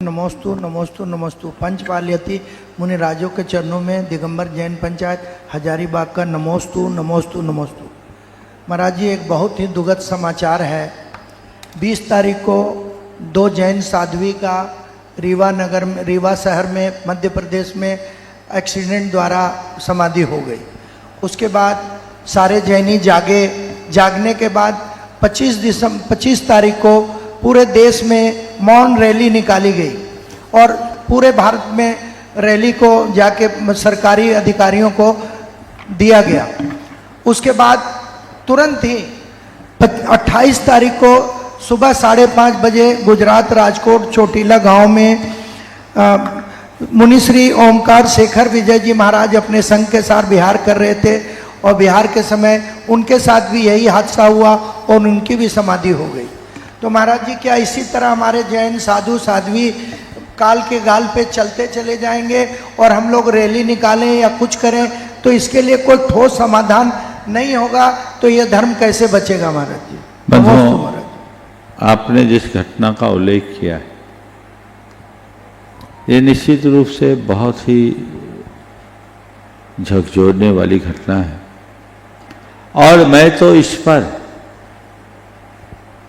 नमोस्तु नमोस्तु नमोस्तु। पंचपाल्यति मुनिराजों के चरणों में दिगंबर जैन पंचायत हजारीबाग का नमोस्तु नमोस्तु नमोस्तु। महाराज जी, एक बहुत ही दुखद समाचार है। 20 तारीख को 2 जैन साध्वी का रीवा शहर में मध्य प्रदेश में एक्सीडेंट द्वारा समाधि हो गई। उसके बाद सारे जैनी जागने के बाद 25 तारीख को पूरे देश में मौन रैली निकाली गई और पूरे भारत में रैली को जाके सरकारी अधिकारियों को दिया गया। उसके बाद तुरंत ही 28 तारीख को सुबह 5:30 बजे गुजरात राजकोट चोटीला गांव में मुनिश्री ओमकार शेखर विजय जी महाराज अपने संघ के साथ विहार कर रहे थे और विहार के समय उनके साथ भी यही हादसा हुआ और उनकी भी समाधि हो गई। तो महाराज जी, क्या इसी तरह हमारे जैन साधु साध्वी काल के गाल पे चलते चले जाएंगे और हम लोग रैली निकालें या कुछ करें तो इसके लिए कोई ठोस समाधान नहीं होगा तो यह धर्म कैसे बचेगा? महाराज जी, बंधुओं, आपने जिस घटना का उल्लेख किया है ये निश्चित रूप से बहुत ही झकझोरने वाली घटना है और मैं तो इस पर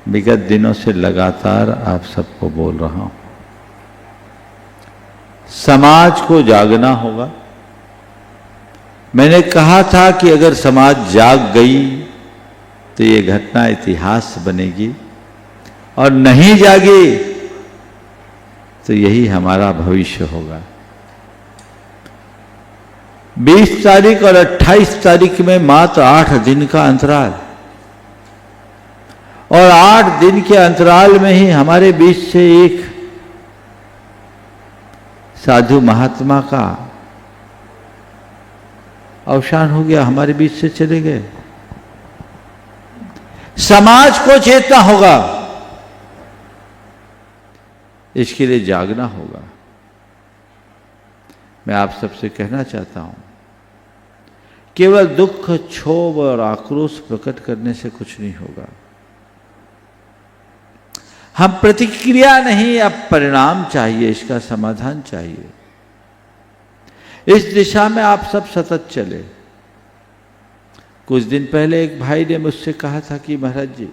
विगत दिनों से लगातार आप सबको बोल रहा हूं। समाज को जागना होगा। मैंने कहा था कि अगर समाज जाग गई तो ये घटना इतिहास बनेगी और नहीं जागी तो यही हमारा भविष्य होगा। 20 तारीख और 28 तारीख में मात्र 8 दिन का अंतराल और 8 दिन के अंतराल में ही हमारे बीच से एक साधु महात्मा का अवसान हो गया, हमारे बीच से चले गए। समाज को चेतना होगा, इसके लिए जागना होगा। मैं आप सबसे कहना चाहता हूं, केवल दुख, क्षोभ और आक्रोश प्रकट करने से कुछ नहीं होगा। हम प्रतिक्रिया नहीं, अब परिणाम चाहिए, इसका समाधान चाहिए। इस दिशा में आप सब सतत चले। कुछ दिन पहले एक भाई ने मुझसे कहा था कि महाराज जी,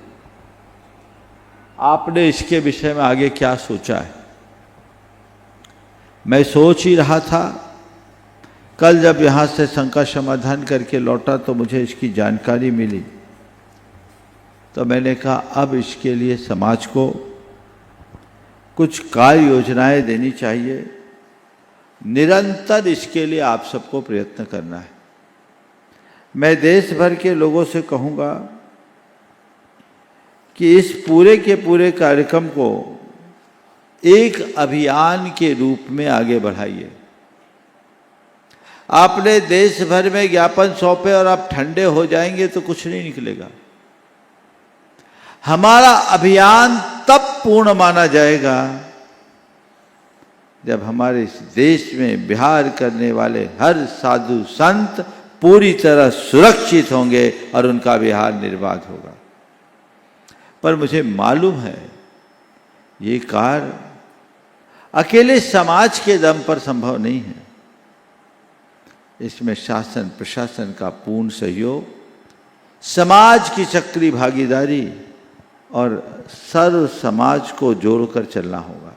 आपने इसके विषय में आगे क्या सोचा है? मैं सोच ही रहा था। कल जब यहां से शंका समाधान करके लौटा तो मुझे इसकी जानकारी मिली, तो मैंने कहा अब इसके लिए समाज को कुछ कार्य योजनाएं देनी चाहिए। निरंतर इसके लिए आप सबको प्रयत्न करना है। मैं देश भर के लोगों से कहूंगा कि इस पूरे के पूरे कार्यक्रम को एक अभियान के रूप में आगे बढ़ाइए। आपने देश भर में ज्ञापन सौंपे और आप ठंडे हो जाएंगे तो कुछ नहीं निकलेगा। हमारा अभियान तब पूर्ण माना जाएगा जब हमारे इस देश में विहार करने वाले हर साधु संत पूरी तरह सुरक्षित होंगे और उनका विहार निर्बाध होगा। पर मुझे मालूम है ये कार्य अकेले समाज के दम पर संभव नहीं है। इसमें शासन प्रशासन का पूर्ण सहयोग, समाज की सक्रिय भागीदारी और सर्व समाज को जोड़कर चलना होगा।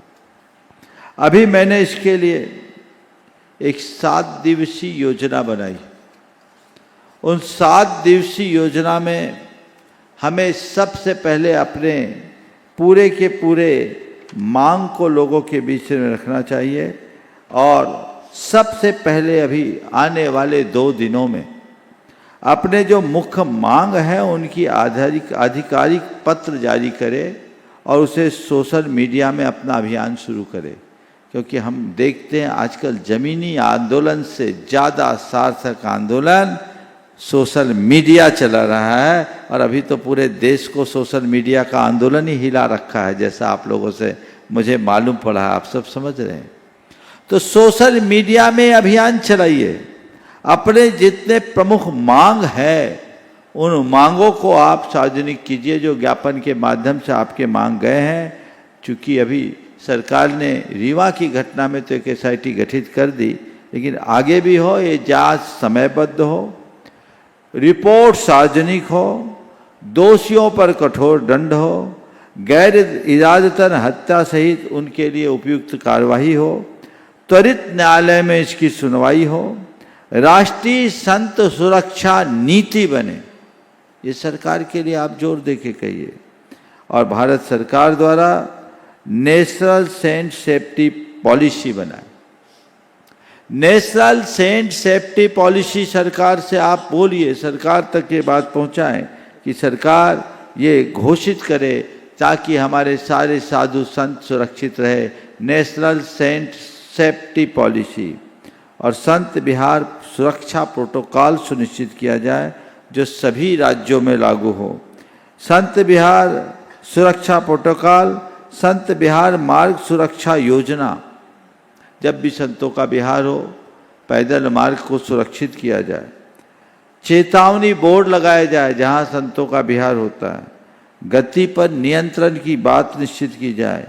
अभी मैंने इसके लिए एक 7 दिवसीय योजना बनाई। उन 7 दिवसीय योजना में हमें सबसे पहले अपने पूरे के पूरे मांग को लोगों के बीच में रखना चाहिए और सबसे पहले अभी आने वाले 2 दिनों में अपने जो मुख्य मांग है उनकी आधिकारिक पत्र जारी करे और उसे सोशल मीडिया में अपना अभियान शुरू करे। क्योंकि हम देखते हैं आजकल जमीनी आंदोलन से ज़्यादा सार्थक आंदोलन सोशल मीडिया चला रहा है और अभी तो पूरे देश को सोशल मीडिया का आंदोलन ही हिला रखा है, जैसा आप लोगों से मुझे मालूम पड़ा है, आप सब समझ रहे हैं। तो सोशल मीडिया में अभियान चलाइए। अपने जितने प्रमुख मांग है उन मांगों को आप सार्वजनिक कीजिए जो ज्ञापन के माध्यम से आपके मांग गए हैं। चूँकि अभी सरकार ने रीवा की घटना में तो एक एसआईटी गठित कर दी, लेकिन आगे भी हो, ये जांच समयबद्ध हो, रिपोर्ट सार्वजनिक हो, दोषियों पर कठोर दंड हो, गैर इरादतन हत्या सहित उनके लिए उपयुक्त कार्रवाई हो, त्वरित न्यायालय में इसकी सुनवाई हो, राष्ट्रीय संत सुरक्षा नीति बने। ये सरकार के लिए आप जोर दे के कहिए। और भारत सरकार द्वारा नेशनल सेंट सेफ्टी पॉलिसी बनाए। नेशनल सेंट सेफ्टी पॉलिसी सरकार से आप बोलिए, सरकार तक ये बात पहुंचाएं कि सरकार ये घोषित करे ताकि हमारे सारे साधु संत सुरक्षित रहे। नेशनल सेंट सेफ्टी पॉलिसी और संत विहार सुरक्षा प्रोटोकॉल सुनिश्चित किया जाए जो सभी राज्यों में लागू हो। संत विहार सुरक्षा प्रोटोकॉल, संत विहार मार्ग सुरक्षा योजना, जब भी संतों का विहार हो पैदल मार्ग को सुरक्षित किया जाए। चेतावनी बोर्ड लगाया जाए जहां संतों का विहार होता है। गति पर नियंत्रण की बात निश्चित की जाए।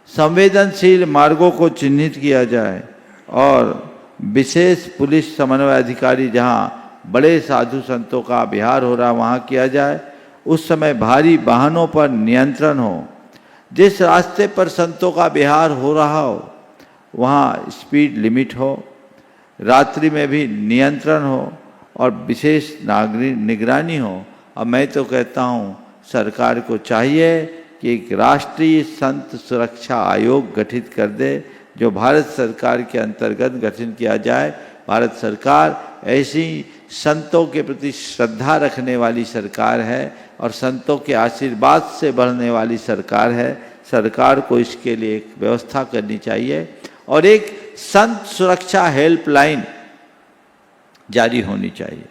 संवेदनशील मार्गों को चिन्हित किया जाए और विशेष पुलिस समन्वय अधिकारी जहां बड़े साधु संतों का विहार हो रहा वहां किया जाए। उस समय भारी वाहनों पर नियंत्रण हो। जिस रास्ते पर संतों का विहार हो रहा हो वहाँ स्पीड लिमिट हो, रात्रि में भी नियंत्रण हो और विशेष नागरिक निगरानी हो। और मैं तो कहता हूँ सरकार को चाहिए कि एक राष्ट्रीय संत सुरक्षा आयोग गठित कर दे जो भारत सरकार के अंतर्गत गठन किया जाए। भारत सरकार ऐसी संतों के प्रति श्रद्धा रखने वाली सरकार है और संतों के आशीर्वाद से बढ़ने वाली सरकार है। सरकार को इसके लिए एक व्यवस्था करनी चाहिए और एक संत सुरक्षा हेल्पलाइन जारी होनी चाहिए।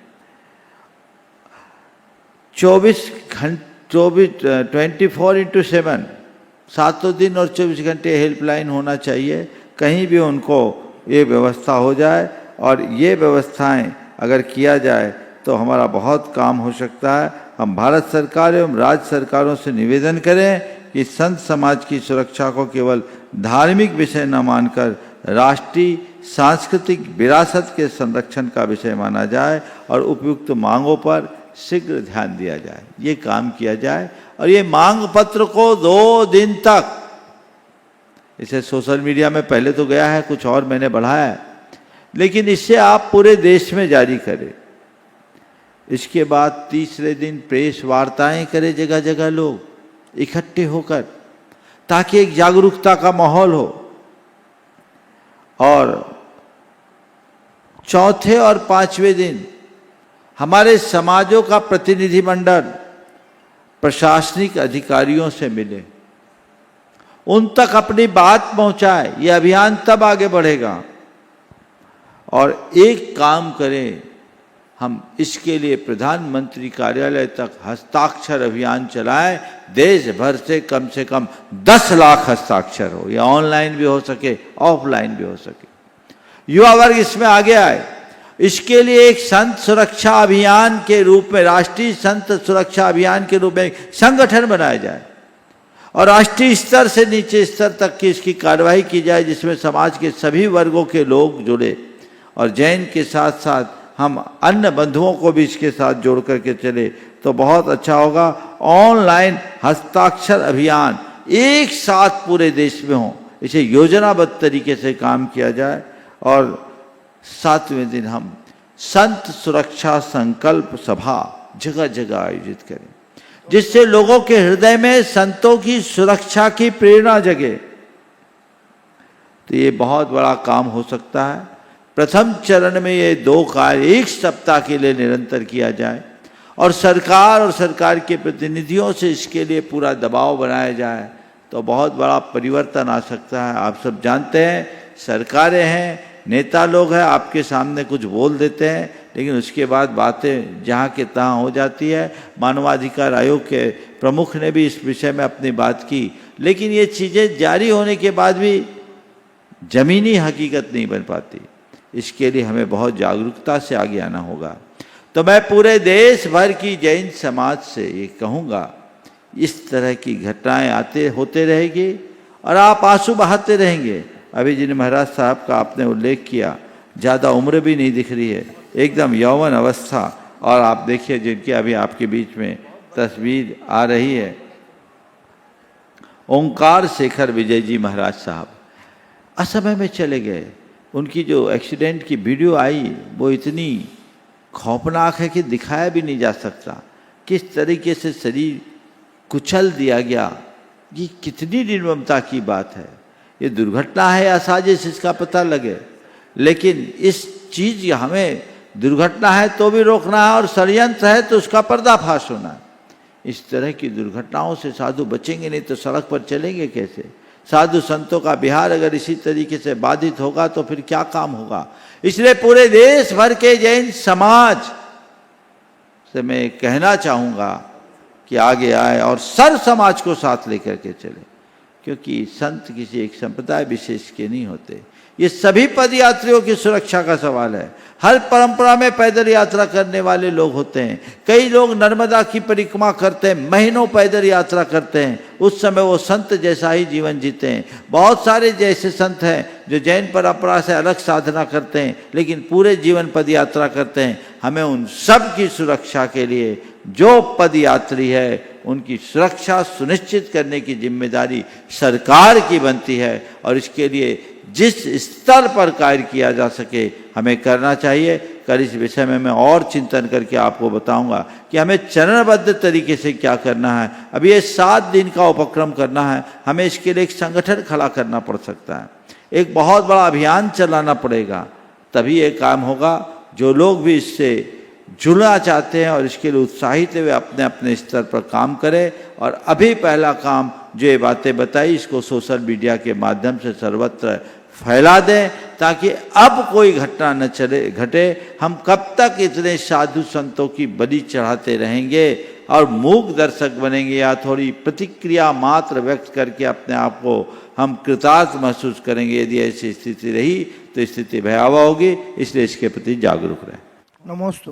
24/7 सातों दिन और 24 घंटे हेल्पलाइन होना चाहिए। कहीं भी उनको ये व्यवस्था हो जाए और ये व्यवस्थाएं अगर किया जाए तो हमारा बहुत काम हो सकता है। हम भारत सरकार एवं राज्य सरकारों से निवेदन करें कि संत समाज की सुरक्षा को केवल धार्मिक विषय न मानकर राष्ट्रीय सांस्कृतिक विरासत के संरक्षण का विषय माना जाए और उपयुक्त मांगों पर शीघ्र ध्यान दिया जाए। ये काम किया जाए और ये मांग पत्र को 2 दिन तक, इसे सोशल मीडिया में पहले तो गया है, कुछ और मैंने बढ़ाया है, लेकिन इससे आप पूरे देश में जारी करें। इसके बाद तीसरे दिन प्रेस वार्ताएं करें जगह जगह लोग इकट्ठे होकर, ताकि एक जागरूकता का माहौल हो। और चौथे और 5वें दिन हमारे समाजों का प्रतिनिधिमंडल प्रशासनिक अधिकारियों से मिले, उन तक अपनी बात पहुंचाए। ये अभियान तब आगे बढ़ेगा। और एक काम करें, हम इसके लिए प्रधानमंत्री कार्यालय तक हस्ताक्षर अभियान चलाएं। देश भर से कम 10 लाख हस्ताक्षर हो, या ऑनलाइन भी हो सके, ऑफलाइन भी हो सके। युवा वर्ग इसमें आगे आए। इसके लिए एक संत सुरक्षा अभियान के रूप में, राष्ट्रीय संत सुरक्षा अभियान के रूप में एक संगठन बनाया जाए और राष्ट्रीय स्तर से नीचे स्तर तक की इसकी कार्रवाई की जाए, जिसमें समाज के सभी वर्गों के लोग जुड़े। और जैन के साथ साथ हम अन्य बंधुओं को भी इसके साथ जोड़ करके चले तो बहुत अच्छा होगा। ऑनलाइन हस्ताक्षर अभियान एक साथ पूरे देश में हो, इसे योजनाबद्ध तरीके से काम किया जाए। और 7वें दिन हम संत सुरक्षा संकल्प सभा जगह जगह आयोजित करें, जिससे लोगों के हृदय में संतों की सुरक्षा की प्रेरणा जगे। तो ये बहुत बड़ा काम हो सकता है। प्रथम चरण में ये 2 कार्य 1 सप्ताह के लिए निरंतर किया जाए और सरकार के प्रतिनिधियों से इसके लिए पूरा दबाव बनाया जाए, तो बहुत बड़ा परिवर्तन आ सकता है। आप सब जानते हैं, सरकारें हैं, नेता लोग हैं, आपके सामने कुछ बोल देते हैं, लेकिन उसके बाद बातें जहाँ के तहाँ हो जाती है। मानवाधिकार आयोग के प्रमुख ने भी इस विषय में अपनी बात की, लेकिन ये चीज़ें जारी होने के बाद भी ज़मीनी हकीकत नहीं बन पाती। इसके लिए हमें बहुत जागरूकता से आगे आना होगा। तो मैं पूरे देश भर की जैन समाज से ये कहूँगा, इस तरह की घटनाएं होते रहेगी और आप आंसू बहाते रहेंगे। अभी जिन महाराज साहब का आपने उल्लेख किया, ज़्यादा उम्र भी नहीं दिख रही है, एकदम यौवन अवस्था। और आप देखिए जिनकी अभी आपके बीच में तस्वीर आ रही है, ओंकार शेखर विजय जी महाराज साहब असमय में चले गए। उनकी जो एक्सीडेंट की वीडियो आई वो इतनी खौफनाक है कि दिखाया भी नहीं जा सकता। किस तरीके से शरीर कुचल दिया गया, ये कितनी निर्ममता की बात है। ये दुर्घटना है या साजिश, इसका पता लगे, लेकिन इस चीज़ हमें दुर्घटना है तो भी रोकना है और षड्यंत्र है तो उसका पर्दाफाश होना है। इस तरह की दुर्घटनाओं से साधु बचेंगे नहीं तो सड़क पर चलेंगे कैसे। साधु संतों का बिहार अगर इसी तरीके से बाधित होगा तो फिर क्या काम होगा। इसलिए पूरे देश भर के जैन समाज से मैं कहना चाहूँगा कि आगे आए और सर्व समाज को साथ लेकर के चले, क्योंकि संत किसी एक संप्रदाय विशेष के नहीं होते। ये सभी पद यात्रियों की सुरक्षा का सवाल है। हर परंपरा में पैदल यात्रा करने वाले लोग होते हैं। कई लोग नर्मदा की परिक्रमा करते हैं, महीनों पैदल यात्रा करते हैं, उस समय वो संत जैसा ही जीवन जीते हैं। बहुत सारे जैसे संत हैं जो जैन परंपरा से अलग साधना करते हैं लेकिन पूरे जीवन पद यात्रा करते हैं। हमें उन सब की सुरक्षा के लिए जो पद यात्री है उनकी सुरक्षा सुनिश्चित करने की जिम्मेदारी सरकार की बनती है, और इसके लिए जिस स्तर पर कार्य किया जा सके हमें करना चाहिए। कल इस विषय में मैं और चिंतन करके आपको बताऊंगा कि हमें चरणबद्ध तरीके से क्या करना है। अभी ये 7 दिन का उपक्रम करना है, हमें इसके लिए एक संगठन खड़ा करना पड़ सकता है, एक बहुत बड़ा अभियान चलाना पड़ेगा, तभी ये काम होगा। जो लोग भी इससे जुड़ना चाहते हैं और इसके लिए उत्साहित वे अपने अपने स्तर पर काम करें। और अभी पहला काम जो ये बातें बताई इसको सोशल मीडिया के माध्यम से सर्वत्र फैला दें ताकि अब कोई घटना न घटे। हम कब तक इतने साधु संतों की बलि चढ़ाते रहेंगे और मूक दर्शक बनेंगे, या थोड़ी प्रतिक्रिया मात्र व्यक्त करके अपने आप को हम कृतार्थ महसूस करेंगे। यदि ऐसी स्थिति रही तो स्थिति भयावह होगी, इसलिए इसके प्रति जागरूक रहें। नमोस्तु।